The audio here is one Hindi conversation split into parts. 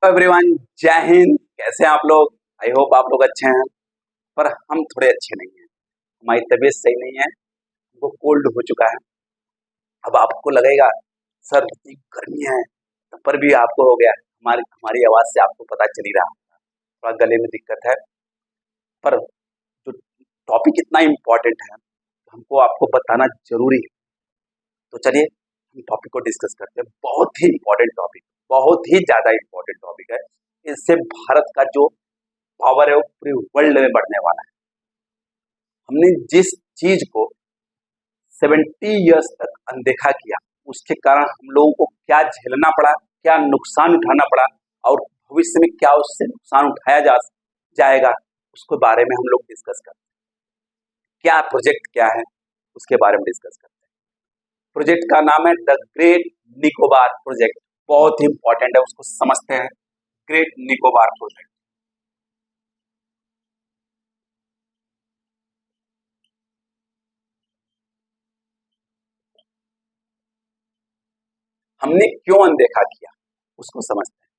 एवरीवन, जय हिंद। कैसे हैं आप लोग? आई होप आप लोग अच्छे हैं, पर हम थोड़े अच्छे नहीं हैं। हमारी तबीयत सही नहीं है, हमको कोल्ड हो चुका है। अब आपको लगेगा सर इतनी गर्मी है, पर भी आपको हो गया है। हमारी हमारी आवाज से आपको पता चल ही रहा है, थोड़ा गले में दिक्कत है। पर जो टॉपिक इतना इम्पोर्टेंट है, हमको आपको बताना जरूरी है। तो चलिए हम टॉपिक को डिस्कस करते हैं। बहुत ही इम्पोर्टेंट टॉपिक, बहुत ही ज्यादा इम्पोर्टेंट टॉपिक है। इससे भारत का जो पावर है वो पूरे वर्ल्ड में बढ़ने वाला है। हमने जिस चीज को 70 इयर्स तक अनदेखा किया, उसके कारण हम लोगों को क्या झेलना पड़ा, क्या नुकसान उठाना पड़ा, और भविष्य में क्या उससे नुकसान उठाया जाएगा, उसके बारे में हम लोग डिस्कस करते हैं। क्या प्रोजेक्ट क्या है उसके बारे में डिस्कस करते हैं। प्रोजेक्ट का नाम है द ग्रेट निकोबार प्रोजेक्ट। बहुत ही इंपॉर्टेंट है, उसको समझते हैं। Great Nicobar project. हमने क्यों अनदेखा किया उसको समझते हैं।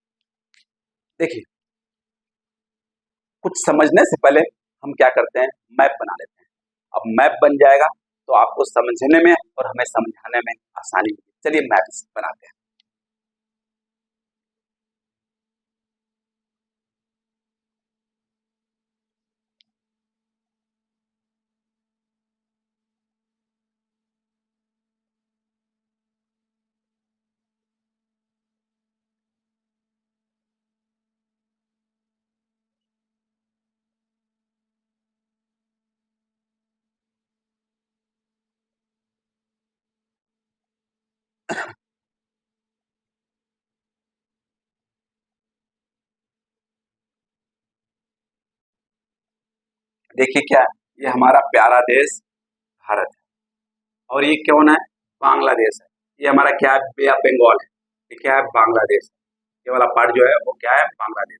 देखिए, कुछ समझने से पहले हम क्या करते हैं, मैप बना लेते हैं। अब मैप बन जाएगा तो आपको समझने में और हमें समझाने में आसानी होगी। चलिए मैप बनाते हैं। देखिए क्या है, ये हमारा प्यारा देश भारत है, और ये कौन है, बांग्लादेश है। ये हमारा क्या है, बे ऑफ बंगाल है। ये क्या है, बांग्लादेश। ये वाला पार्ट जो है वो क्या है, बांग्लादेश।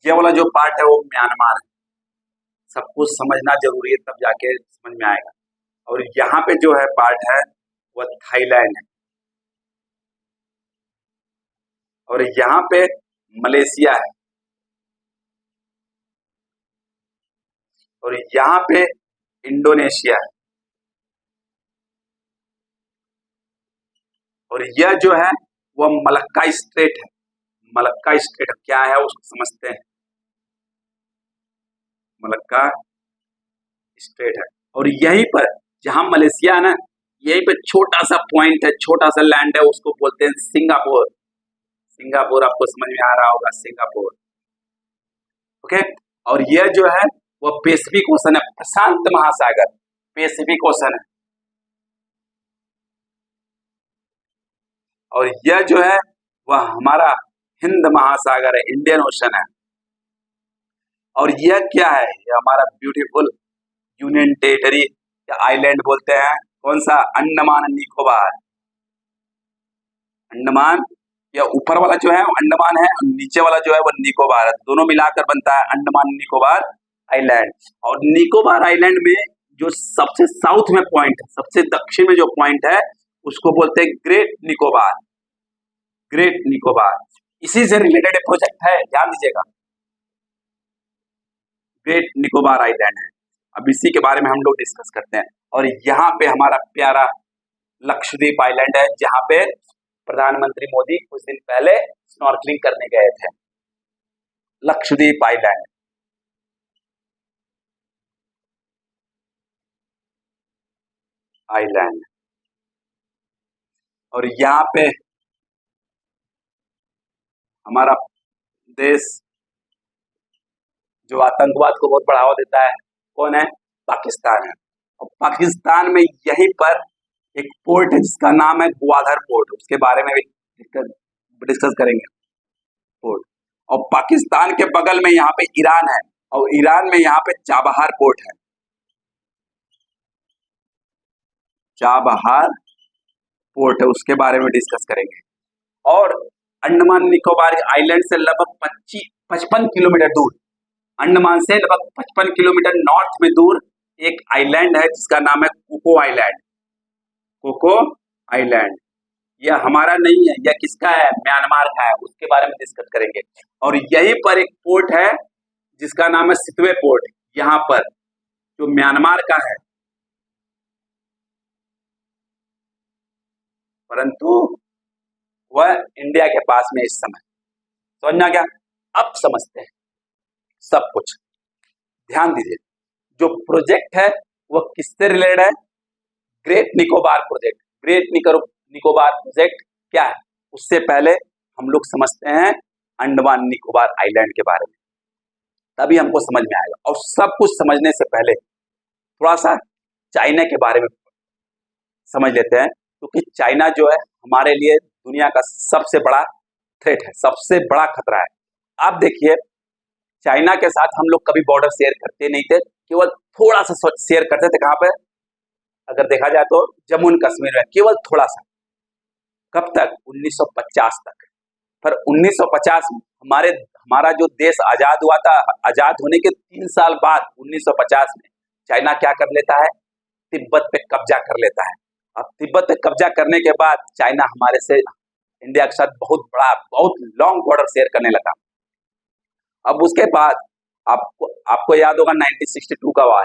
ये वाला जो पार्ट है वो म्यांमार है। सब कुछ समझना जरूरी है, तब जाके समझ में आएगा। और यहाँ पे जो है पार्ट है वो थाईलैंड है, और यहाँ पे मलेशिया है, और यहाँ पे इंडोनेशिया है। और यह जो है वह मलक्का स्ट्रेट है। मलक्का स्ट्रेट क्या है उसको समझते हैं। मलक्का स्ट्रेट है, और यहीं पर जहां मलेशिया है ना, यहीं पे छोटा सा पॉइंट है, छोटा सा लैंड है, उसको बोलते हैं सिंगापुर। सिंगापुर आपको समझ में आ रहा होगा, सिंगापुर। ओके। और यह जो है वह पैसिफिक ओशन है, प्रशांत महासागर, पैसिफिक ओशन है। और यह जो है वह हमारा हिंद महासागर है, इंडियन ओशन है। और यह क्या है, यह हमारा ब्यूटीफुल यूनियन टेरिटरी या आइलैंड बोलते हैं। कौन सा, अंडमान निकोबार। अंडमान, या ऊपर वाला जो है वो अंडमान है, और नीचे वाला जो है वो निकोबार है। दोनों मिलाकर बनता है अंडमान निकोबार आइलैंड। और निकोबार आइलैंड में जो सबसे साउथ में पॉइंट है, सबसे दक्षिण में जो पॉइंट है, उसको बोलते हैं ग्रेट निकोबार। ग्रेट निकोबार, इसी से रिलेटेड प्रोजेक्ट है, ध्यान दीजिएगा। ग्रेट निकोबार आइलैंड है। अब इसी के बारे में हम लोग डिस्कस करते हैं। और यहाँ पे हमारा प्यारा लक्षद्वीप आइलैंड है, जहाँ पे प्रधानमंत्री मोदी कुछ दिन पहले स्नॉर्कलिंग करने गए थे। लक्षद्वीप आइलैंड। आइलैंड। और यहाँ पे हमारा देश जो आतंकवाद को बहुत बढ़ावा देता है, कौन है, पाकिस्तान है। और पाकिस्तान में यहीं पर एक पोर्ट है जिसका नाम है ग्वादर पोर्ट, उसके बारे में भी डिस्कस करेंगे। पोर्ट। और पाकिस्तान के बगल में यहाँ पे ईरान है, और ईरान में यहाँ पे चाबहार पोर्ट है। चाबहार पोर्ट है, उसके बारे में डिस्कस करेंगे। और अंडमान निकोबार आइलैंड से लगभग 55 किलोमीटर दूर, अंडमान से लगभग 55 किलोमीटर नॉर्थ में दूर एक आइलैंड है जिसका नाम है कोको आइलैंड। Cocoa island. यह हमारा नहीं है, यह किसका है, म्यांमार का है, उसके बारे में डिस्कस करेंगे। और यहीं पर एक पोर्ट है जिसका नाम है सितवे पोर्ट, यहाँ पर जो म्यांमार का है, परंतु वह इंडिया के पास में इस समय। समझ में आ गया? अब समझते हैं सब कुछ। ध्यान दीजिए, जो प्रोजेक्ट है वह किससे रिलेटेड है, great Nicobar project. Great Nicobar project क्या है, उससे पहले हम लोग समझते हैं अंडमान निकोबार आइलैंड के बारे में, तभी हमको समझ में आएगा। और सब कुछ समझने से पहले थोड़ा सा चाइना के बारे में समझ लेते हैं, क्योंकि चाइना जो है हमारे लिए दुनिया का सबसे बड़ा थ्रेट है, सबसे बड़ा खतरा है। आप देखिए, चाइना के साथ हम लोग कभी बॉर्डर शेयर करते नहीं थे, केवल थोड़ा सा शेयर करते थे। कहाँ पे, अगर देखा जाए तो जम्मू एंड कश्मीर में, केवल थोड़ा सा। कब तक, 1950 तक। पर 1950 में हमारा जो देश आजाद हुआ था, आजाद होने के 3 साल बाद 1950 में चाइना क्या कर लेता है, तिब्बत पे कब्जा कर लेता है। अब तिब्बत पे कब्जा करने के बाद चाइना हमारे से, इंडिया के साथ बहुत बड़ा, बहुत लॉन्ग बॉर्डर शेयर करने लगा। अब उसके बाद आपको याद होगा 1962 का वार,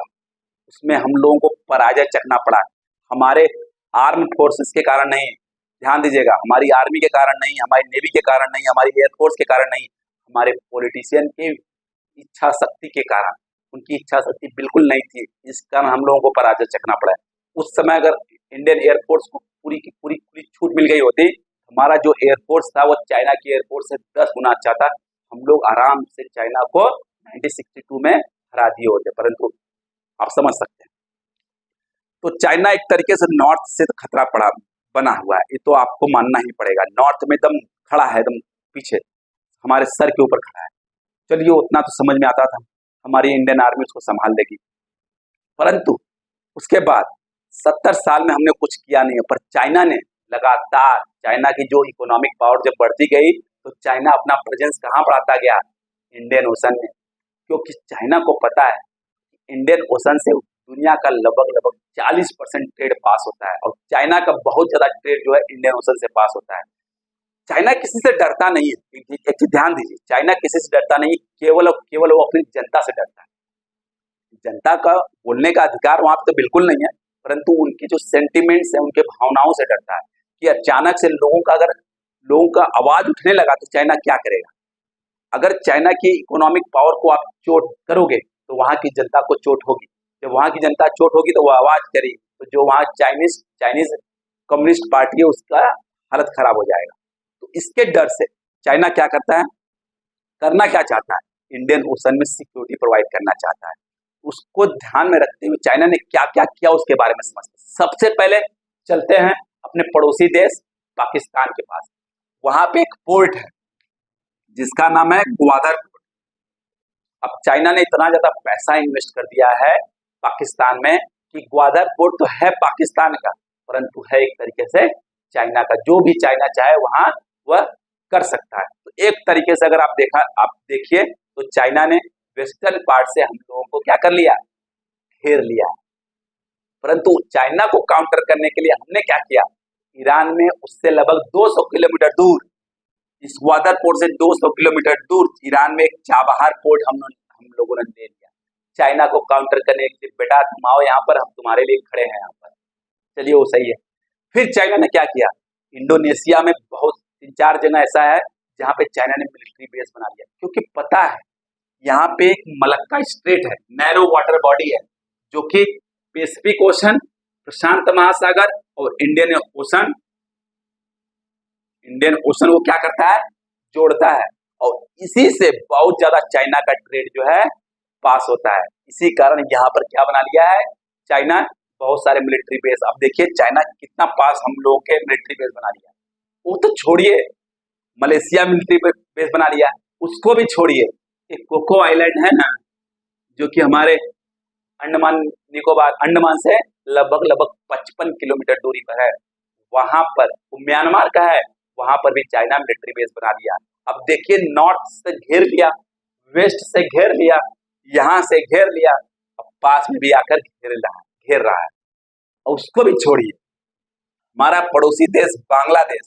उसमें हम लोगों को पराजय चखना पड़ा। हमारे आर्म फोर्सेस के कारण नहीं, ध्यान दीजिएगा, हमारी आर्मी के कारण नहीं, हमारी नेवी के कारण नहीं, हमारी एयरफोर्स के कारण नहीं, हमारे पॉलिटिशियन की इच्छा शक्ति के कारण। उनकी इच्छा शक्ति बिल्कुल नहीं थी, इस कारण हम लोगों को पराजय चखना पड़ा। उस समय अगर इंडियन एयरफोर्स को पूरी की पूरी छूट मिल गई होती, हमारा जो एयरफोर्स था वो चाइना की एयरफोर्स से 10 गुना अच्छा था, हम लोग आराम से चाइना को 1962 में हरा दिए होते। परंतु आप समझ सकते हैं, तो चाइना एक तरीके से नॉर्थ से खतरा बना हुआ है, ये तो आपको मानना ही पड़ेगा। नॉर्थ में एकदम खड़ा है, एकदम पीछे हमारे सर के ऊपर खड़ा है। चलिए, उतना तो समझ में आता था, हमारी इंडियन आर्मी उसको संभाल लेगी। परंतु उसके बाद 70 साल में हमने कुछ किया नहीं है, पर चाइना ने लगातार, चाइना की जो इकोनॉमिक पावर जब बढ़ती गई, तो चाइना अपना प्रेजेंस कहाँ बढ़ाता गया, इंडियन ओशन में। क्योंकि चाइना को पता है इंडियन ओशन से दुनिया का लगभग 40% ट्रेड पास होता है, और चाइना का बहुत ज्यादा ट्रेड जो है इंडियन ओशन से पास होता है। चाइना किसी से डरता नहीं है, एक चीज ध्यान दीजिए, चाइना किसी से डरता नहीं, केवल वो अपनी जनता से डरता है। जनता का बोलने का अधिकार वहां पे तो बिल्कुल नहीं है, परंतु उनकी जो सेंटिमेंट्स है, उनके भावनाओं से डरता है कि अचानक से अगर लोगों का आवाज उठने लगा तो चाइना क्या करेगा। अगर चाइना की इकोनॉमिक पावर को आप चोट करोगे तो वहां की जनता को चोट होगी, जब वहां की जनता चोट होगी तो वो आवाज करेगी, तो जो वहां चाइनीज कम्युनिस्ट पार्टी है उसका हालत खराब हो जाएगा। तो इसके डर से चाइना क्या करता है, करना क्या चाहता है, इंडियन ओशन में सिक्योरिटी प्रोवाइड करना चाहता है। उसको ध्यान में रखते हुए चाइना ने क्या क्या किया उसके बारे में समझते हैं। सबसे पहले चलते हैं अपने पड़ोसी देश पाकिस्तान के पास। वहां पे एक पोर्ट है जिसका नाम है ग्वादर पोर्ट। अब चाइना ने इतना ज्यादा पैसा इन्वेस्ट कर दिया है पाकिस्तान में कि ग्वादर पोर्ट तो है पाकिस्तान का, परंतु है एक तरीके से चाइना का। जो भी चाइना चाहे वहां वह कर सकता है। तो एक तरीके से अगर आप देखिए तो चाइना ने वेस्टर्न पार्ट से हम लोगों को क्या कर लिया, घेर लिया। परंतु चाइना को काउंटर करने के लिए हमने क्या किया, ईरान में उससे लगभग 200 किलोमीटर दूर, इस ग्वादर पोर्ट से 200 किलोमीटर दूर ईरान में एक चाबहार पोर्ट हम लोगों ने ले लिया, चाइना को काउंटर करने के लिए। बेटा तुम आओ यहाँ पर, हम तुम्हारे लिए खड़े हैं यहाँ पर। चलिए, वो सही है। फिर चाइना ने क्या किया, इंडोनेशिया में बहुत 3-4 जगह ऐसा है जहाँ पे चाइना ने मिलिट्री बेस बना लिया, क्योंकि पता है यहाँ पे एक मलक्का स्ट्रेट है, नैरो वाटर बॉडी है, जो कि पैसिफिक ओशन, प्रशांत महासागर और इंडियन ओशन को क्या करता है, जोड़ता है। और इसी से बहुत ज्यादा चाइना का ट्रेड जो है पास होता है। इसी कारण यहाँ पर क्या बना लिया है चाइना, बहुत सारे मिलिट्री बेस। अब देखिए चाइना कितना पास हम लोगों के मिलिट्री बेस बना लिया। वो तो छोड़िए, मलेशिया मिलिट्री बेस बना लिया, उसको भी छोड़िए। एक कोको आइलैंड है ना, जो कि हमारे अंडमान से लगभग 55 किलोमीटर दूरी पर है, वहां पर वो म्यांमार का है, वहां पर भी चाइना मिलिट्री बेस बना लिया। अब देखिए, नॉर्थ से घेर लिया, वेस्ट से घेर लिया, यहाँ से घेर लिया, अब पास में भी आकर घेर रहा है। और उसको भी छोड़िए, हमारा पड़ोसी देश बांग्लादेश,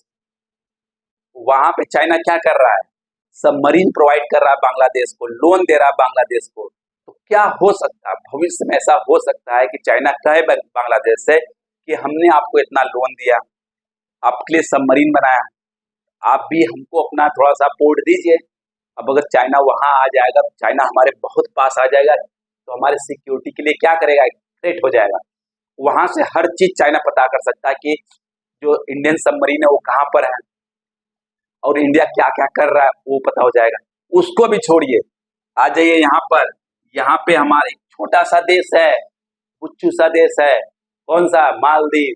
वहां पे चाइना क्या कर रहा है, सबमरीन प्रोवाइड कर रहा है बांग्लादेश को, लोन दे रहा है बांग्लादेश को। तो क्या हो सकता है भविष्य में, ऐसा हो सकता है कि चाइना कहे बांग्लादेश से कि हमने आपको इतना लोन दिया, आपके लिए सबमरीन बनाया, आप भी हमको अपना थोड़ा सा पोर्ट दीजिए। अब अगर चाइना वहां आ जाएगा, चाइना हमारे बहुत पास आ जाएगा, तो हमारे सिक्योरिटी के लिए क्या करेगा, थ्रेट हो जाएगा। वहां से हर चीज चाइना पता कर सकता है कि जो इंडियन सबमरीन है वो कहाँ पर है और इंडिया क्या क्या कर रहा है, वो पता हो जाएगा। उसको भी छोड़िए, आ जाइए यहाँ पर। यहाँ पे हमारे छोटा सा देश है, बुच्चू सा देश है, कौन सा, मालदीव।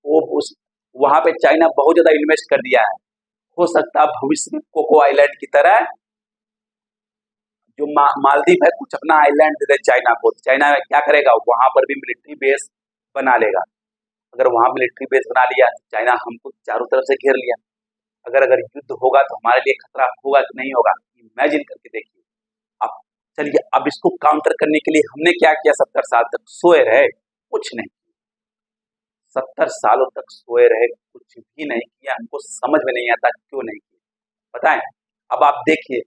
वो उस वहां पे चाइना बहुत ज्यादा इन्वेस्ट कर दिया है। हो सकता है भविष्य में कोको आइलैंड की तरह जो मालदीव है कुछ अपना आइलैंड दे दे चाइना को। चाइना क्या करेगा, वहां पर भी मिलिट्री बेस बना लेगा। अगर वहां मिलिट्री बेस बना लिया, चाइना हमको चारों तरफ से घेर लिया, अगर अगर युद्ध होगा तो हमारे लिए खतरा होगा कि नहीं होगा, इमेजिन करके देखिए। अब चलिए, अब इसको काउंटर करने के लिए हमने क्या किया, 70 साल तक सोए रहे, कुछ नहीं। 70 सालों तक सोए रहे, कुछ भी नहीं किया। हमको समझ में नहीं आता क्यों नहीं किया, बताएं। अब आप देखिए,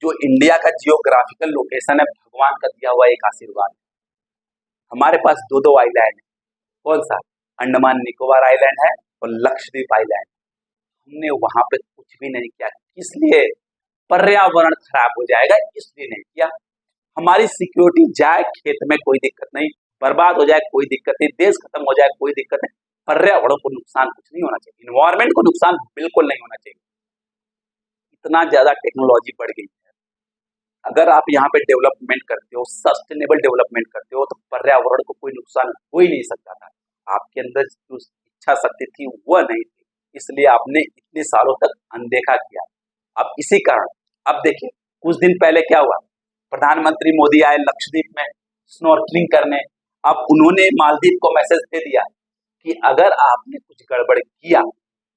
जो इंडिया का जियोग्राफिकल लोकेशन है, भगवान का दिया हुआ एक आशीर्वाद है। हमारे पास दो दो आइलैंड है, कौन सा, अंडमान निकोबार आइलैंड है और लक्षद्वीप आइलैंड। हमने वहां पे कुछ भी नहीं किया, इसलिए पर्यावरण खराब हो जाएगा, इसलिए नहीं किया। हमारी सिक्योरिटी जाए खेत में कोई दिक्कत नहीं, बर्बाद हो जाए कोई दिक्कत नहीं, देश खत्म हो जाए कोई दिक्कत नहीं, पर्यावरण को नुकसान कुछ नहीं होना चाहिए, इन्वायरमेंट को नुकसान बिल्कुल नहीं होना चाहिए। इतना ज्यादा टेक्नोलॉजी बढ़ गई है, अगर आप यहाँ पे डेवलपमेंट करते हो, सस्टेनेबल डेवलपमेंट करते हो, तो पर्यावरण को कोई नुकसान हो ही नहीं सकता था। आपके अंदर जो इच्छा शक्ति थी वह नहीं थी, इसलिए आपने इतने सालों तक अनदेखा किया। अब इसी कारण अब देखिए, कुछ दिन पहले क्या हुआ, प्रधानमंत्री मोदी आए लक्षद्वीप में स्नॉर्कलिंग करने। अब उन्होंने मालदीव को मैसेज दे दिया कि अगर आपने कुछ गड़बड़ किया,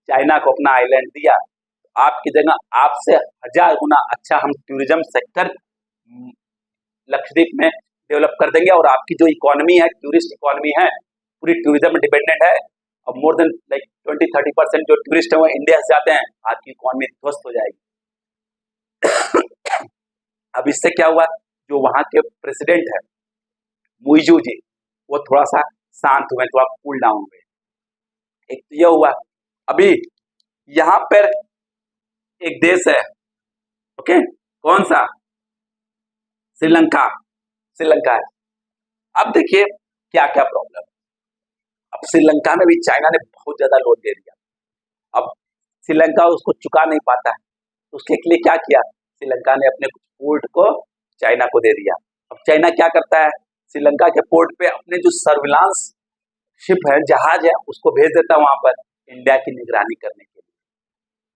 चाइना को अपना आइलैंड दिया, तो आपकी जगह आपसे 1000 गुना अच्छा हम टूरिज्म सेक्टर लक्षद्वीप में डेवलप कर देंगे, और आपकी जो इकोनॉमी है, टूरिस्ट इकोनॉमी है, पूरी टूरिज्म डिपेंडेंट है। अब मोर देन लाइक 20-30% जो टूरिस्ट है वो इंडिया से जाते हैं, आपकी इकोनॉमी ध्वस्त हो जाएगी। अब इससे क्या हुआ, जो वहां के प्रेसिडेंट है मुइजू जी, वो थोड़ा सा शांत हुए, थोड़ा कूल डाउन हुए। एक तो यह हुआ। अभी यहाँ पर एक देश है, ओके, कौन सा, श्रीलंका। श्रीलंका है। अब देखिए क्या क्या प्रॉब्लम। अब श्रीलंका में भी चाइना ने बहुत ज्यादा लोन दे दिया। अब श्रीलंका उसको चुका नहीं पाता है, तो उसके लिए क्या किया, श्रीलंका ने अपने कुछ पोर्ट को चाइना को दे दिया। अब चाइना क्या करता है, श्रीलंका के पोर्ट पे अपने जो सर्विलांस शिप है, जहाज है, उसको भेज देता है वहां पर इंडिया की निगरानी करने के लिए।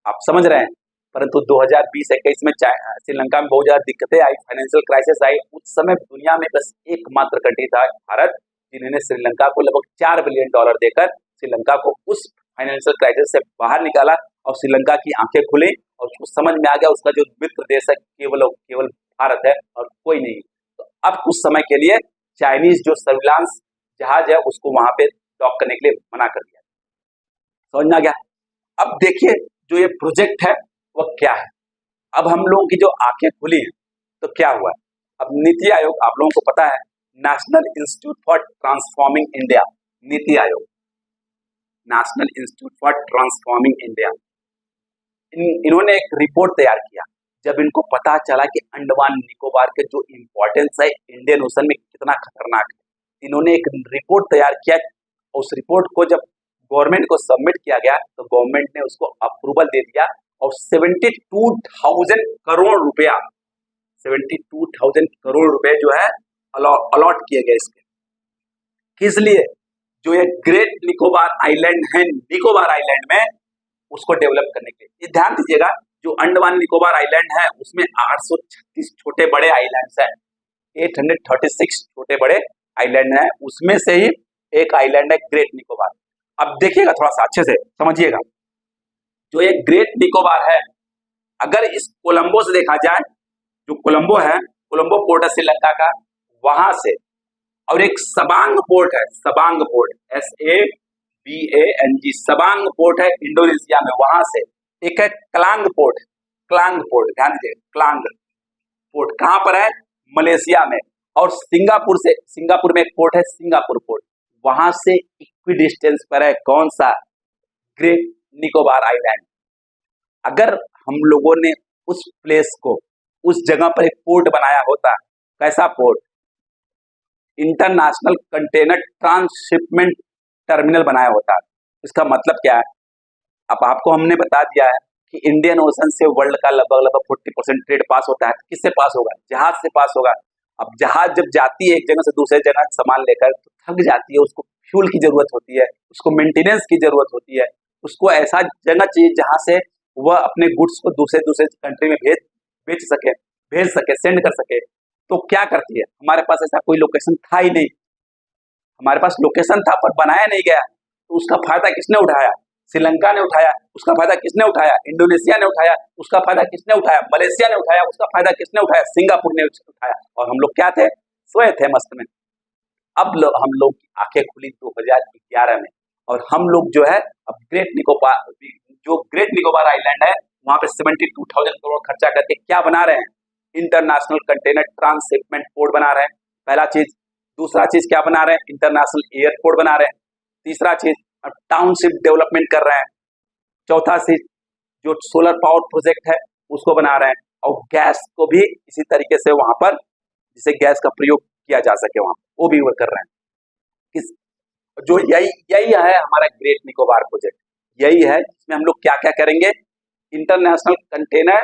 आप समझ रहे हैं। परंतु 2020-21 में श्रीलंका में बहुत ज्यादा दिक्कतें आई, फाइनेंशियल क्राइसिस आई। उस समय दुनिया में बस एकमात्र कंट्री था भारत, जिन्होंने श्रीलंका को लगभग $4 बिलियन देकर श्रीलंका को उस फाइनेंशियल क्राइसिस से बाहर निकाला, और श्रीलंका की आंखें खुली और उसको समझ में आ गया उसका जो मित्र देश है केवल भारत है और कोई नहीं। तो अब कुछ समय के लिए चाइनीज जो सर्विलांस जहाज है उसको वहां पे डॉक करने के लिए मना कर दिया। समझ में आ गया। अब देखिए जो ये प्रोजेक्ट है वह क्या है। अब हम लोगों की जो आंखें खुली हैं, तो क्या हुआ, अब नीति आयोग, आप लोगों को पता है, national institute for transforming India, NITI Aayog, national institute for transforming India, इन्होंने एक रिपोर्ट तैयार किया। जब इनको पता चला कि अंडमान निकोबार के जो इम्पोर्टेंस है इंडियन ओशन में कितना खतरनाक है, इन्होंने एक रिपोर्ट तैयार किया। उस रिपोर्ट को जब गवर्नमेंट को सबमिट किया गया, तो गवर्नमेंट ने उसको अप्रूवल दे दिया, और 72,000 करोड़ रुपया, 72,000 करोड़ रुपए जो है अलॉट किए गए इसके। किस लिए, जो ये ग्रेट निकोबार आइलैंड है, निकोबार आइलैंड में उसको डेवलप करने के लिए। ध्यान दीजिएगा, जो अंडमान निकोबार आइलैंड है उसमें 836 छोटे बड़े आइलैंड्स हैं, 836 छोटे बड़े आइलैंड हैं, उसमें से ही एक आइलैंड है ग्रेट निकोबार। अब देखिएगा, थोड़ा सा अच्छे से समझिएगा, जो ये ग्रेट निकोबार है, अगर इस कोलंबो से देखा जाए, जो कोलंबो है, कोलंबो पोर्ट है श्रीलंका का, वहां से, और एक सबांग पोर्ट है, Sabang port, BANG, Sabang port है इंडोनेशिया में, वहां से। एक है क्लांग पोर्ट, क्लांग पोर्ट, ध्यान दीजिए, क्लांग पोर्ट कहां पर है? मलेशिया में। और सिंगापुर में एक पोर्ट है, सिंगापुर पोर्ट, वहां से इक्वी डिस्टेंस पर है। कौन सा? Great Nicobar island. अगर हम लोगों ने उस प्लेस को, उस जगह पर एक पोर्ट बनाया होता, कैसा port? International container transshipment terminal बनाया होता। इसका मतलब क्या है? अब आपको हमने बता दिया है कि इंडियन ओशन से वर्ल्ड का लगभग 40% ट्रेड पास होता है। किससे पास होगा? जहाज से पास होगा। अब जहाज जब जाती है एक जगह से दूसरे जगह सामान लेकर, तो थक जाती है, उसको फ्यूल की जरूरत होती है, उसको मेंटेनेंस की जरूरत होती है, उसको ऐसा जगह चाहिए जहां से वह अपने गुड्स को दूसरे दूसरे कंट्री में भेज सके, सेंड कर सके। तो क्या करती है? हमारे पास ऐसा कोई लोकेशन था ही नहीं, हमारे पास लोकेशन था पर बनाया नहीं गया, तो उसका फायदा किसने उठाया? श्रीलंका ने उठाया। उसका फायदा किसने उठाया? इंडोनेशिया ने उठाया। उसका फायदा किसने उठाया? मलेशिया ने उठाया। उसका फायदा किसने उठाया? सिंगापुर ने उठाया। और हम लोग क्या थे? सोए थे मस्त में। अब हम लोग की आंखें खुली 2011 में, और हम लोग जो है अब ग्रेट निकोबार आइलैंड है, वहां पे 72,000 करोड़ खर्चा करके क्या बना रहे हैं? इंटरनेशनल कंटेनर ट्रांसशिपमेंट पोर्ट बना रहे हैं, पहला चीज। दूसरा चीज क्या बना रहे हैं? इंटरनेशनल एयरपोर्ट बना रहे हैं। तीसरा चीज टाउनशिप डेवलपमेंट कर रहे हैं। चौथा चीज जो सोलर पावर प्रोजेक्ट है उसको बना रहे हैं, और गैस को भी इसी तरीके से वहां पर, जिसे गैस का प्रयोग किया जा सके वहां, वो भी वो कर रहे हैं। इस जो यही है हमारा ग्रेट निकोबार प्रोजेक्ट, यही है जिसमें हम लोग क्या क्या करेंगे? इंटरनेशनल कंटेनर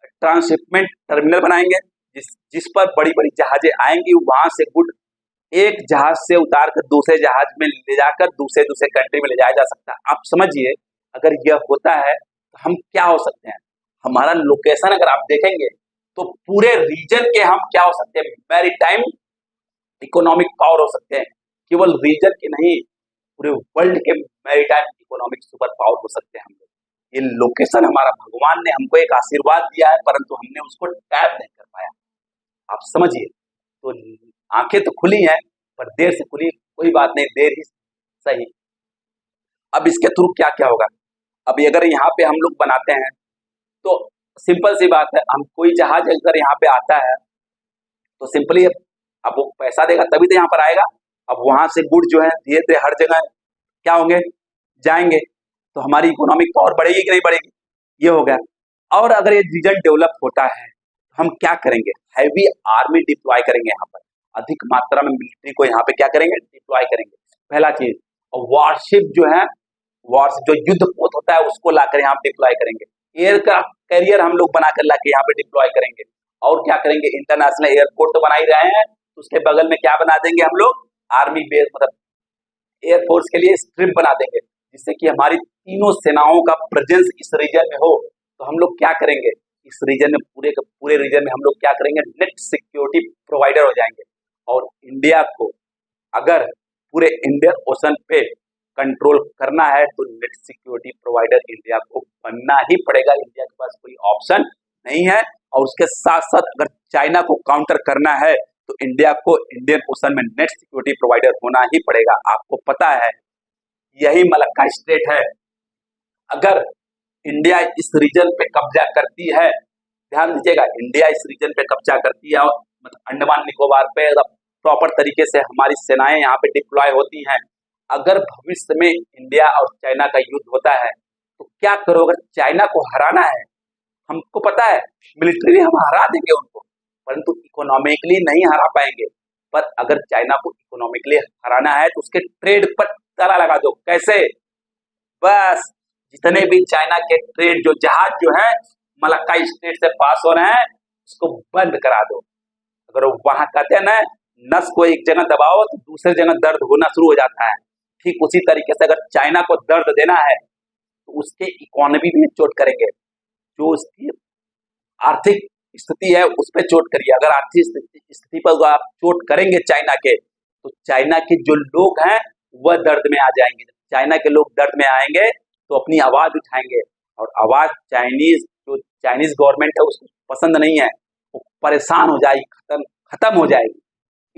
ट्रांसशिपमेंट टर्मिनल बनाएंगे, जिस पर बड़ी बड़ी जहाजें आएंगी, वहां से गुड एक जहाज से उतार कर दूसरे जहाज में ले जाकर दूसरे कंट्री में ले जाया जा सकता है। आप समझिए, अगर यह होता है तो हम क्या हो सकते हैं? हमारा लोकेशन अगर आप देखेंगे तो पूरे रीजन के हम क्या हो सकते हैं? मैरीटाइम इकोनॉमिक पावर हो सकते हैं। केवल रीजन के नहीं, पूरे वर्ल्ड के मैरीटाइम इकोनॉमिक सुपर पावर हो सकते हैं हम लोग। ये लोकेशन हमारा भगवान ने हमको एक आशीर्वाद दिया है, परंतु हमने उसको टैप नहीं कर पाया। आप समझिए, तो आंखें तो खुली हैं पर देर से खुली, कोई बात नहीं, देर ही सही। अब इसके थ्रू क्या क्या होगा? अब अगर यहाँ पे हम लोग बनाते हैं तो सिंपल सी बात है, हम कोई जहाज अगर यहाँ पे आता है तो सिंपली अब वो पैसा देगा तभी तो यहाँ पर आएगा। अब वहां से गुड जो है धीरे धीरे हर जगह क्या होंगे? जाएंगे। तो हमारी इकोनॉमिक पावर बढ़ेगी कि नहीं बढ़ेगी? ये हो गया। और अगर ये रीजन डेवलप होता है तो हम क्या करेंगे? हैवी आर्मी डिप्लॉय करेंगे यहाँ पर, अधिक मात्रा में मिलिट्री को यहाँ पे क्या करेंगे? डिप्लॉय करेंगे, पहला चीज। और वारशिप जो है, जो युद्ध पोत होता है, उसको लाकर यहाँ पे डिप्लॉय करेंगे। एयरक्राफ्ट कैरियर हम लोग बनाकर लाके यहाँ पे डिप्लॉय करेंगे। और क्या करेंगे? इंटरनेशनल एयरपोर्ट तो बना ही रहे हैं, उसके बगल में क्या बना देंगे हम लोग? आर्मी बेस, मतलब एयरफोर्स के लिए स्ट्रिप बना देंगे, जिससे कि हमारी तीनों सेनाओं का प्रेजेंस इस रीजन में हो। तो हम लोग क्या करेंगे? इस रीजन में, पूरे रीजन में हम लोग क्या करेंगे? नेट सिक्योरिटी प्रोवाइडर हो जाएंगे। और इंडिया को अगर पूरे इंडियन ओशन पे कंट्रोल करना है तो नेट सिक्योरिटी प्रोवाइडर इंडिया को बनना ही पड़ेगा। इंडिया के पास कोई ऑप्शन नहीं है। और उसके साथ साथ अगर चाइना को काउंटर करना है तो इंडिया को इंडियन ओशन में नेट सिक्योरिटी प्रोवाइडर होना ही पड़ेगा। आपको पता है यही मलक्का स्ट्रेट है। अगर इंडिया इस रीजन पे कब्जा करती है, ध्यान दीजिएगा, इंडिया इस रीजन पे कब्जा करती है और मतलब अंडमान निकोबार पे प्रॉपर तरीके से हमारी सेनाएं यहाँ पे डिप्लॉय होती हैं। अगर भविष्य में इंडिया और चाइना का युद्ध होता है तो क्या करोगे? चाइना को हराना है, हमको पता है मिलिट्री हम हरा देंगे उनको, परंतु इकोनॉमिकली नहीं हरा पाएंगे। पर अगर चाइना को इकोनॉमिकली हराना है तो उसके ट्रेड पर ताला लगा दो। कैसे? बस जितने भी चाइना के ट्रेड जो जहाज जो है मलक्का स्ट्रेट से पास हो रहे हैं उसको बंद करा दो। अगर वहां कहते हैं ना, नस को एक जगह दबाओ तो दूसरे जगह दर्द होना शुरू हो जाता है, ठीक उसी तरीके से अगर चाइना को दर्द देना है तो उसके इकोनॉमी भी चोट करेंगे। जो उसकी आर्थिक स्थिति है उस पर चोट करिए। अगर आर्थिक स्थिति पर आप चोट करेंगे चाइना के, तो चाइना के जो लोग हैं वह दर्द में आ जाएंगे। चाइना के लोग दर्द में आएंगे तो अपनी आवाज उठाएंगे, और आवाज चाइनीज गवर्नमेंट है उसको पसंद नहीं है, वो परेशान हो जाएगी, खत्म हो जाएगी।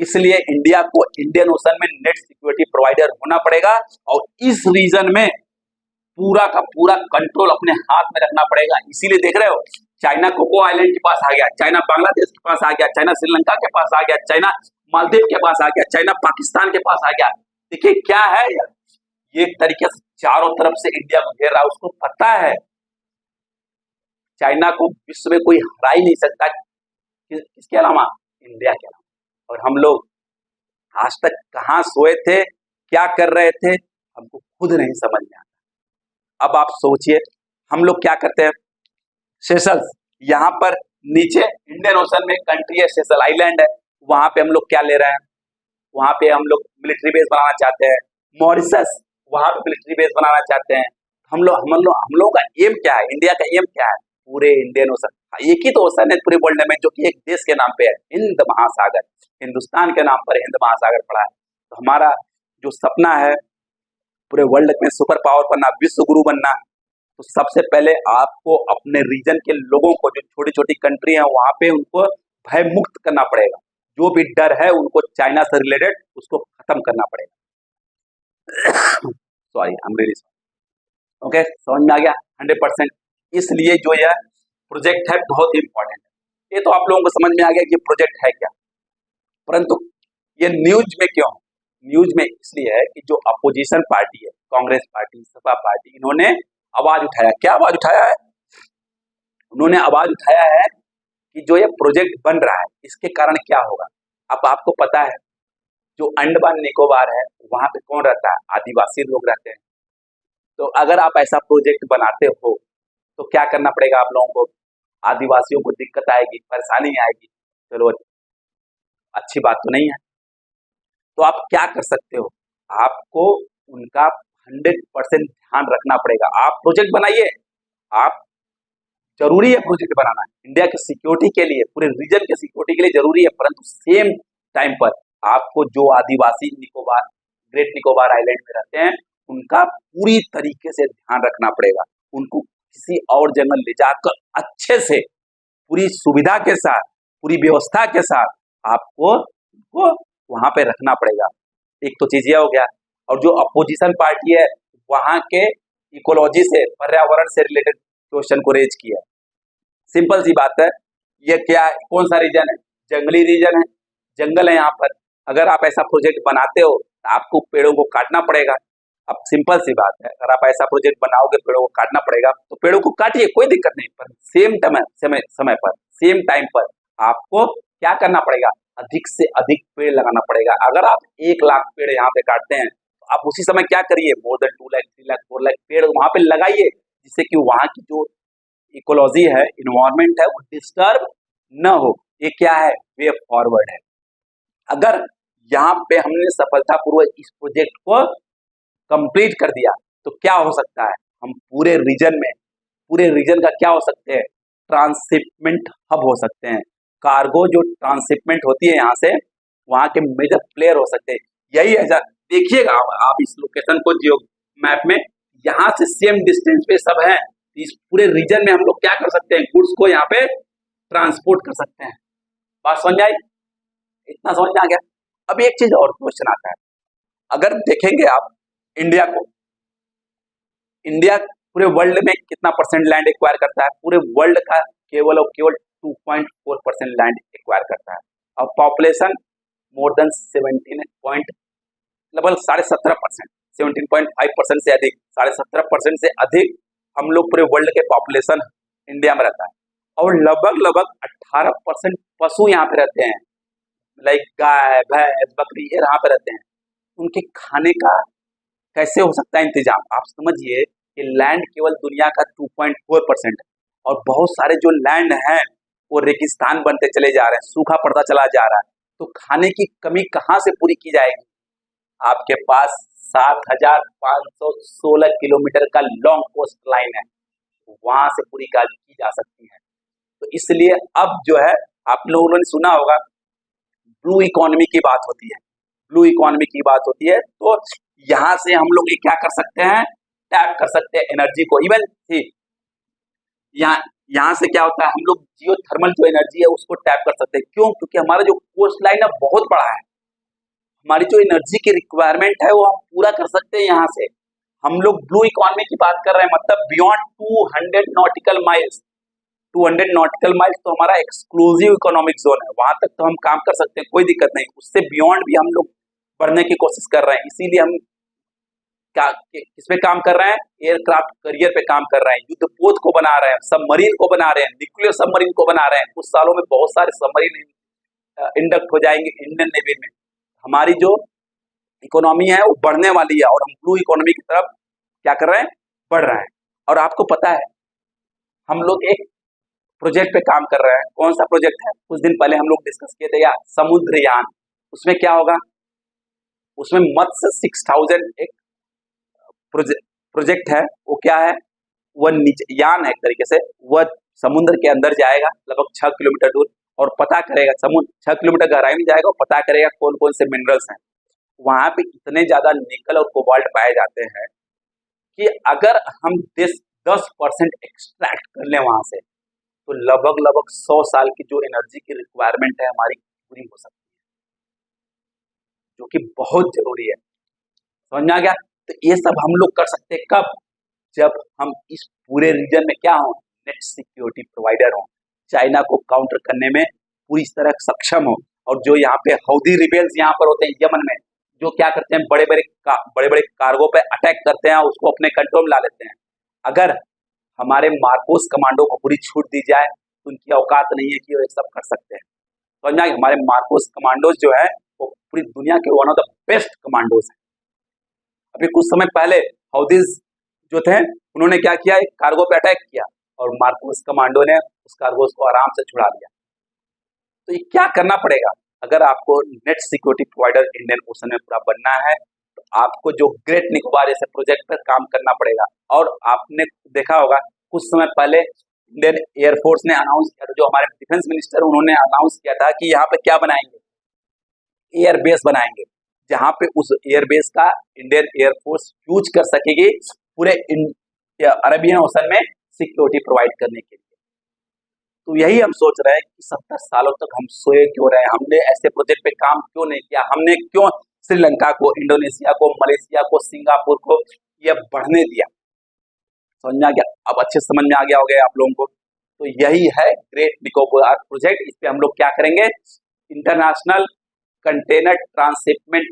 इसलिए इंडिया को इंडियन ओशन में नेट सिक्योरिटी प्रोवाइडर होना पड़ेगा और इस रीजन में पूरा का पूरा कंट्रोल अपने हाथ में रखना पड़ेगा। इसीलिए देख रहे हो चाइना कोको आइलैंड के पास आ गया, चाइना बांग्लादेश के पास आ गया, चाइना श्रीलंका के पास आ गया, चाइना मालदीव के पास आ गया, चाइना पाकिस्तान के पास आ गया। देखिए क्या है यार, ये एक तरीके से चारों तरफ से इंडिया को घेर रहा है। उसको पता है चाइना को विश्व में कोई हरा ही नहीं सकता, किसके अलावा, इंडिया के अलावा। और हम लोग आज तक कहाँ सोए थे, क्या कर रहे थे, हमको खुद नहीं समझ में आता। अब आप सोचिए हम लोग क्या करते हैं, सेशल्स, यहाँ पर नीचे इंडियन ओशन में कंट्री है सेशल आइलैंड है, वहां पे हम लोग क्या ले रहे हैं, वहां पे हम लोग मिलिट्री बेस बनाना चाहते हैं। मॉरिशस, वहां पे मिलिट्री बेस बनाना चाहते हैं। हम लोग का एम क्या है, इंडिया का एम क्या है, पूरे इंडियन ओशन, एक ही तो ओशन है पूरे वर्ल्ड में जो कि एक देश के नाम पे है, हिंद महासागर, हिंदुस्तान के नाम पर हिंद महासागर पड़ा है। तो हमारा जो सपना है पूरे वर्ल्ड में सुपर पावर बनना, विश्व गुरु बनना, तो सबसे पहले आपको अपने रीजन के लोगों को, जो छोटी छोटी कंट्री है वहां पे, उनको भय मुक्त करना पड़ेगा। जो भी डर है उनको चाइना से रिलेटेड उसको खत्म करना पड़ेगा। Sorry, I am really sorry. Okay, समझ में आ गया 100%। इसलिए जो यह प्रोजेक्ट है बहुत इंपॉर्टेंट है। ये तो आप लोगों को समझ में आ गया कि प्रोजेक्ट है क्या, परंतु ये न्यूज में क्यों, न्यूज में इसलिए है कि जो अपोजिशन पार्टी है, कांग्रेस पार्टी, सपा पार्टी, इन्होंने आवाज उठाया। क्या आवाज उठाया है, उन्होंने आवाज उठाया है कि जो ये प्रोजेक्ट बन रहा है इसके कारण क्या होगा। अब आपको पता है जो अंडमान निकोबार है वहां पे कौन रहता है, आदिवासी लोग रहते हैं। तो अगर आप ऐसा प्रोजेक्ट बनाते हो तो क्या करना पड़ेगा आप लोगों को, आदिवासियों को दिक्कत आएगी, परेशानी आएगी। चलो अच्छी बात तो नहीं है। तो आप क्या कर सकते हो, आपको उनका 100% ध्यान रखना पड़ेगा। आप प्रोजेक्ट बनाइए, आप, जरूरी है प्रोजेक्ट बनाना, इंडिया की सिक्योरिटी के लिए, पूरे रीजन के सिक्योरिटी के लिए जरूरी है, परंतु सेम टाइम पर आपको जो आदिवासी निकोबार, ग्रेट निकोबार आइलैंड में रहते हैं उनका पूरी तरीके से ध्यान रखना पड़ेगा। उनको किसी और जगह ले जाकर अच्छे से पूरी सुविधा के साथ, पूरी व्यवस्था के साथ आपको उनको वहां पे रखना पड़ेगा। एक तो चीज यह हो गया। और जो अपोजिशन पार्टी है वहां के इकोलॉजी से, पर्यावरण से रिलेटेड क्वेश्चन को रेज किया। सिंपल सी बात है, ये क्या है, कौन सा रीजन है, जंगली रीजन है, जंगल है यहाँ पर। अगर आप ऐसा प्रोजेक्ट बनाते हो तो आपको पेड़ों को काटना पड़ेगा। अब सिंपल सी बात है, अगर आप ऐसा प्रोजेक्ट बनाओगे पेड़ों को काटना पड़ेगा, तो पेड़ों को काटिए, कोई दिक्कत नहीं, पर समय पर, सेम टाइम पर आपको क्या करना पड़ेगा, अधिक से अधिक पेड़ लगाना पड़ेगा। अगर आप 1 लाख पेड़ यहाँ पे काटते हैं तो आप उसी समय क्या करिए, मोर देन 2 लाख, 3 लाख, 4 लाख पेड़ वहां पे लगाइए, जिससे कि वहां की जो इकोलॉजी है, इन्वायरमेंट है, वो डिस्टर्ब न हो। ये क्या है, वे फॉरवर्ड है। अगर यहाँ पे हमने सफलतापूर्वक इस प्रोजेक्ट को कंप्लीट कर दिया तो क्या हो सकता है, हम पूरे रीजन का क्या हो सकते हैं, ट्रांसशिपमेंट हब हो सकते हैं। कार्गो जो ट्रांसशिपमेंट होती है यहाँ से, वहां के मेजर प्लेयर हो सकते हैं। यही है, देखिएगा आप इस लोकेशन को जियो मैप में, यहाँ से सेम डिस्टेंस पे सब है। इस पूरे रीजन में हम लोग क्या कर सकते हैं, गुड्स को यहाँ पे ट्रांसपोर्ट कर सकते हैं। बात समझ आई, इतना समझ में आ गया। अब एक चीज और क्वेश्चन आता है, अगर देखेंगे आप इंडिया को, इंडिया पूरे वर्ल्ड में कितना परसेंट लैंड एक्वायर करता है, पूरे वर्ल्ड का केवल और केवल 2.4% लैंड एक्वायर करता है। और पॉपुलेशन मोर देन 17.5%, 17.5% से अधिक, 17.5% से अधिक हम लोग पूरे वर्ल्ड के पॉपुलेशन इंडिया में रहता है। और लगभग 18% पशु यहाँ पे रहते हैं, लाइक गाय, भैंस, बकरी, ये यहाँ पे रहते हैं। उनके खाने का कैसे हो सकता है इंतजाम, आप समझिए कि लैंड केवल दुनिया का 2.4% है, और बहुत सारे जो लैंड हैं वो रेगिस्तान बनते चले जा रहे हैं, सूखा पड़ता चला जा रहा है। तो खाने की कमी कहाँ से पूरी की जाएगी, आपके पास 7,516 किलोमीटर का लॉन्ग कोस्ट लाइन है, वहां से पूरी की जा सकती है। तो इसलिए अब जो है, आप लोगों ने सुना होगा ब्लू इकोनॉमी की बात होती है, ब्लू इकोनॉमी की बात होती है। तो यहाँ से हम लोग ये क्या कर सकते हैं, टैप कर सकते हैं एनर्जी को। इवन यहाँ से क्या होता है, हम लोग जियो थर्मल जो एनर्जी है उसको टैप कर सकते हैं। क्यों, क्योंकि हमारा जो कोस्ट लाइन है बहुत बड़ा है, हमारी जो एनर्जी की रिक्वायरमेंट है वो हम पूरा कर सकते हैं यहाँ से। हम लोग ब्लू इकोनॉमी की बात कर रहे हैं, मतलब beyond 200 nautical miles. 200 nautical miles तो हमारा एक्सक्लूसिव इकोनॉमिक जोन है, वहां तक तो हम काम कर सकते हैं, कोई दिक्कत नहीं। उससे बियॉन्ड भी हम लोग बढ़ने की कोशिश कर रहे हैं, इसीलिए हम किस पे काम कर रहे हैं, एयरक्राफ्ट करियर पे काम कर रहे हैं, युद्ध पोत को बना रहे हैं, सबमरीन को बना रहे हैं, न्यूक्लियर सबमरीन को बना रहे हैं। कुछ सालों में बहुत सारे सबमरीन इंडक्ट हो जाएंगे इंडियन नेवी में। हमारी जो इकोनॉमी है वो बढ़ने वाली है और हम ब्लू इकोनॉमी की तरफ क्या कर रहे हैं, बढ़ रहे हैं। और आपको पता है हम लोग एक प्रोजेक्ट पे काम कर रहे हैं। कौन सा प्रोजेक्ट है, कुछ दिन पहले हम लोग डिस्कस किए थे, या समुद्रयान। उसमें क्या होगा, उसमें मत्स्य 6000 एक प्रोजेक्ट है। वो क्या है, वह यान है एक तरीके से, वह समुद्र के अंदर जाएगा लगभग 6 किलोमीटर दूर और पता करेगा, समुद्र 6 किलोमीटर गहराई में जाएगा और पता करेगा कौन कौन से मिनरल्स हैं। वहां पे इतने ज्यादा निकल और कोबाल्ट पाए जाते हैं कि अगर हम 10% एक्सट्रैक्ट कर लें वहां से, तो लगभग 100 साल की जो एनर्जी की रिक्वायरमेंट है हमारी पूरी हो सकती है, जो कि बहुत जरूरी है। समझ में आ गया। तो ये सब हम लोग कर सकते हैं कब, जब हम इस पूरे रीजन में क्या हो, नेट सिक्योरिटी प्रोवाइडर हो, चाइना को काउंटर करने में पूरी तरह सक्षम हो। और जो यहाँ पे हौदी रिबेल्स यहाँ पर होते हैं यमन में, जो क्या करते हैं, बड़े बड़े कार्गो पे अटैक करते हैं, उसको अपने कंट्रोल में ला लेते हैं। अगर हमारे मार्कोस कमांडो को पूरी छूट दी जाए तो उनकी औकात नहीं है कि वो ये सब कर सकते हैं। समझ में, हमारे मार्कोस कमांडोज जो है वो पूरी दुनिया के one of the best commandos हैं। अभी कुछ समय पहले हौदीज जो थे उन्होंने क्या किया, एक कार्गो पे अटैक किया और मार्कोस कमांडो ने उस कार्गो को आराम से छुड़ा दिया। तो ये क्या करना पड़ेगा, अगर आपको net security provider Indian ocean में पूरा बनना है तो आपको जो ग्रेट निकोबार जैसे प्रोजेक्ट पर काम करना पड़ेगा। और आपने देखा होगा कुछ समय पहले इंडियन एयरफोर्स ने अनाउंस किया था, जो हमारे डिफेंस मिनिस्टर उन्होंने अनाउंस किया था कि यहाँ पे क्या बनाएंगे, एयरबेस बनाएंगे, जहां पे उस एयरबेस का इंडियन एयरफोर्स यूज कर सकेगी पूरे अरेबियन ओशन में सिक्योरिटी प्रोवाइड करने के लिए। तो यही हम सोच रहे हैं कि 70 सालों तक हम सोए क्यों रहे, हमने ऐसे प्रोजेक्ट पे काम क्यों नहीं किया, हमने क्यों श्रीलंका को, इंडोनेशिया को, मलेशिया को, सिंगापुर को ये बढ़ने दिया। समझ में आ गया, अब अच्छे समझ में आ गया हो गया आप लोगों को। तो यही है ग्रेट निकोबार प्रोजेक्ट। इस पे हम लोग क्या करेंगे, इंटरनेशनल कंटेनर ट्रांसशिपमेंट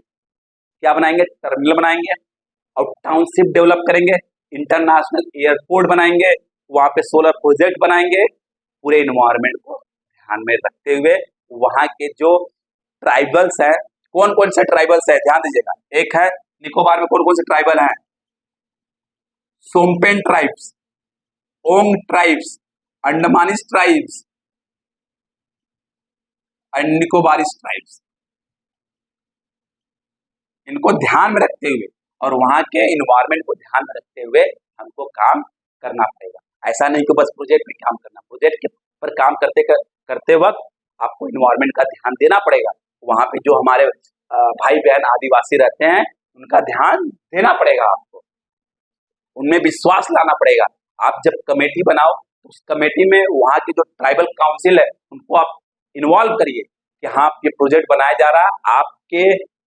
क्या बनाएंगे, टर्मिनल बनाएंगे और टाउनशिप डेवलप करेंगे, इंटरनेशनल एयरपोर्ट बनाएंगे, वहां पे सोलर प्रोजेक्ट बनाएंगे, पूरे इन्वायरमेंट को ध्यान में रखते हुए। वहां के जो ट्राइबल्स हैं, कौन कौन से ट्राइबल्स है ध्यान दीजिएगा। एक है निकोबार में कौन कौन से ट्राइबल हैं, Shompen tribes, Onge tribes, Andamanese tribes and Nicobarese tribes. इनको ध्यान में रखते हुए और वहां के इन्वायरमेंट को ध्यान में रखते हुए हमको काम करना पड़ेगा। ऐसा नहीं कि बस प्रोजेक्ट में काम करना, प्रोजेक्ट पर काम करते वक्त आपको इन्वायरमेंट का ध्यान देना पड़ेगा। वहां पे जो हमारे भाई बहन आदिवासी रहते हैं उनका ध्यान देना पड़ेगा, आपको उनमें विश्वास लाना पड़ेगा। आप जब कमेटी बनाओ तो उस कमेटी में वहां की जो ट्राइबल काउंसिल है उनको आप इन्वॉल्व करिए कि हाँ ये प्रोजेक्ट बनाया जा रहा है, आपके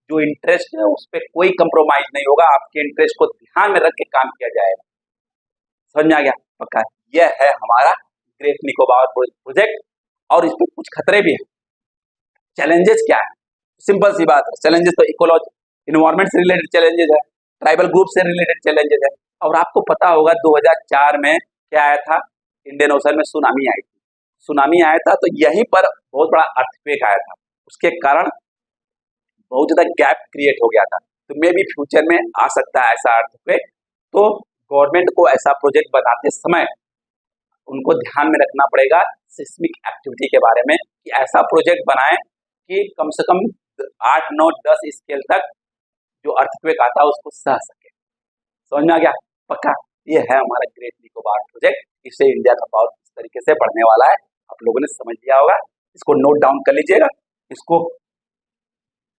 जो इंटरेस्ट है उस पर कोई कंप्रोमाइज नहीं होगा, आपके इंटरेस्ट को ध्यान में रख के काम किया जाएगा। समझ में आ गया, पक्का। यह है हमारा ग्रेट निकोबार प्रोजेक्ट और इसमें कुछ खतरे भी हैं। चैलेंजेस क्या है, सिंपल सी बात है, चैलेंजेस तो इकोलॉजी इन्वायरमेंट से रिलेटेड चैलेंजेस है, ट्राइबल ग्रुप से रिलेटेड चैलेंजेस है। और आपको पता होगा 2004 में क्या आया था, इंडियन ओशन में सुनामी आई थी। सुनामी आया था तो यहीं पर बहुत बड़ा अर्थक्वेक आया था, उसके कारण बहुत ज्यादा गैप क्रिएट हो गया था। तो मे भी फ्यूचर में आ सकता है ऐसा अर्थक्वेक। तो गवर्नमेंट को ऐसा प्रोजेक्ट बनाते समय उनको ध्यान में रखना पड़ेगा सिस्मिक एक्टिविटी के बारे में, कि ऐसा प्रोजेक्ट बनाएं कि कम से कम 8, 9, 10 स्केल तक जो अर्थक्वेक आता है उसको सह सके। समझ में आ गया, पक्का। ये है हमारा ग्रेट निकोबार प्रोजेक्ट, इससे इंडिया का पावर किस तरीके से बढ़ने वाला है आप लोगों ने समझ लिया होगा। इसको नोट डाउन कर लीजिएगा, इसको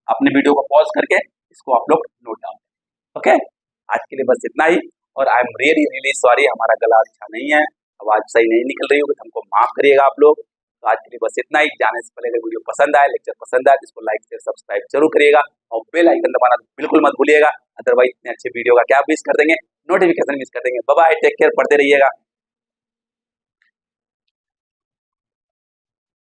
अपने वीडियो को पॉज करके इसको आप लोग नोट डाउन। ओके, आज के लिए बस इतना ही। और I am really really sorry, हमारा गला अच्छा नहीं है, आवाज सही नहीं निकल रही होगी तो हमको माफ करिएगा आप लोग। तो आज के लिए बस इतना ही। जाने से पहले अगर वीडियो पसंद आए, लेक्चर पसंद आए तो इसको लाइक शेयर सब्सक्राइब जरूर करिएगा और बेल आइकन दबाना बिल्कुल मत भूलिएगा। अदरवाइज इतने अच्छे वीडियो का क्या मिस कर देंगे, नोटिफिकेशन मिस कर देंगे। बाय बाय, टेक केयर, पढ़ते रहिएगा।